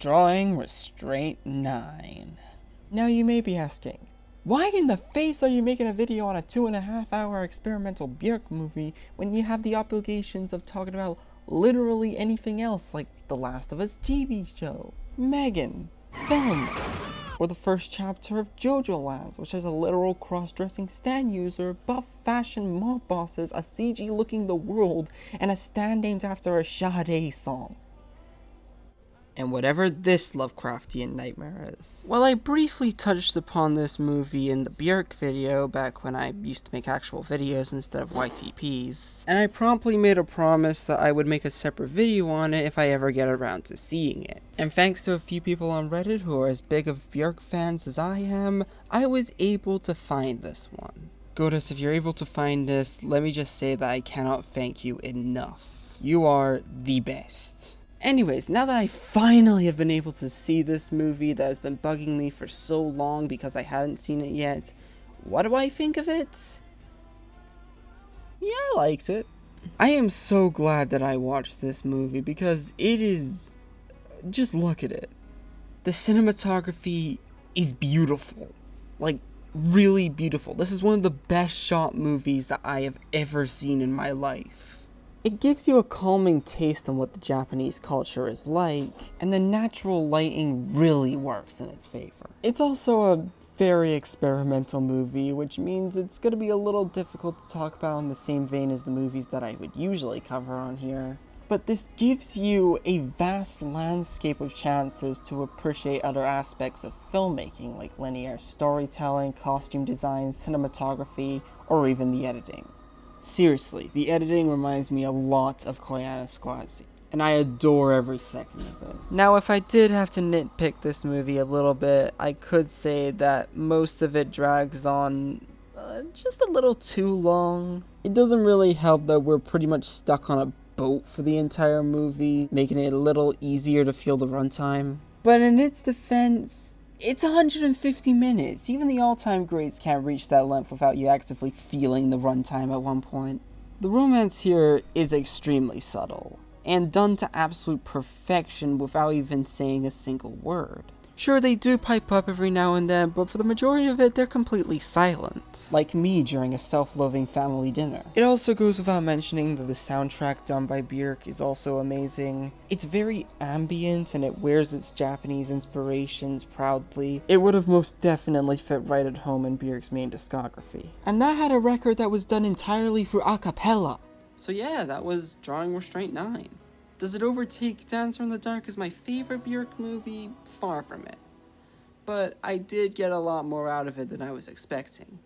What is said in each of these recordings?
drawing Restraint 9. Now you may be asking, why in the face are you making a video on a 2.5-hour experimental Björk movie when you have the obligations of talking about literally anything else like The Last of Us TV show, Megan, film, or the first chapter of JoJo Lands, which has a literal cross-dressing stand user, buff fashion mob bosses, a CG looking the world, and a stand named after a Sade song. And whatever this Lovecraftian nightmare is. Well, I briefly touched upon this movie in the Björk video back when I used to make actual videos instead of YTPs, and I promptly made a promise that I would make a separate video on it if I ever get around to seeing it. And thanks to a few people on Reddit who are as big of Björk fans as I am, I was able to find this one. Goddess, if you're able to find this, let me just say that I cannot thank you enough. You are the best. Anyways, now that I finally have been able to see this movie that has been bugging me for so long because I hadn't seen it yet, what do I think of it? Yeah, I liked it. I am so glad that I watched this movie because it is... just look at it. The cinematography is beautiful. Like, really beautiful. This is one of the best shot movies that I have ever seen in my life. It gives you a calming taste on what the Japanese culture is like, and the natural lighting really works in its favor. It's also a very experimental movie, which means it's going to be a little difficult to talk about in the same vein as the movies that I would usually cover on here. But this gives you a vast landscape of chances to appreciate other aspects of filmmaking, like linear storytelling, costume design, cinematography, or even the editing. Seriously, the editing reminds me a lot of Koyaanisqatsi, and I adore every second of it. Now, if I did have to nitpick this movie a little bit, I could say that most of it drags on just a little too long. It doesn't really help that we're pretty much stuck on a boat for the entire movie, making it a little easier to feel the runtime. But in its defense, it's 150 minutes. Even the all-time greats can't reach that length without you actively feeling the runtime at one point. The romance here is extremely subtle, and done to absolute perfection without even saying a single word. Sure, they do pipe up every now and then, but for the majority of it, they're completely silent. Like me during a self-loathing family dinner. It also goes without mentioning that the soundtrack done by Björk is also amazing. It's very ambient and it wears its Japanese inspirations proudly. It would have most definitely fit right at home in Björk's main discography. And that had a record that was done entirely through a cappella. So yeah, that was Drawing Restraint 9. Does it overtake Dancer in the Dark as my favorite Björk movie? Far from it. But I did get a lot more out of it than I was expecting.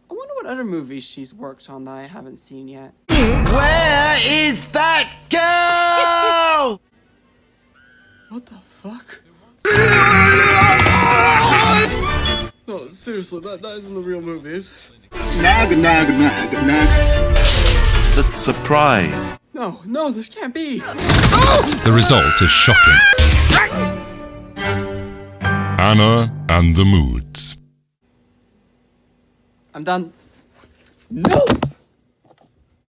I wonder what other movies she's worked on that I haven't seen yet. Where is that girl? What the fuck? No, seriously, that isn't the real movie, is it? Nag. That's surprise. No, this can't be. The result is shocking. Anna and the Moods. I'm done. No!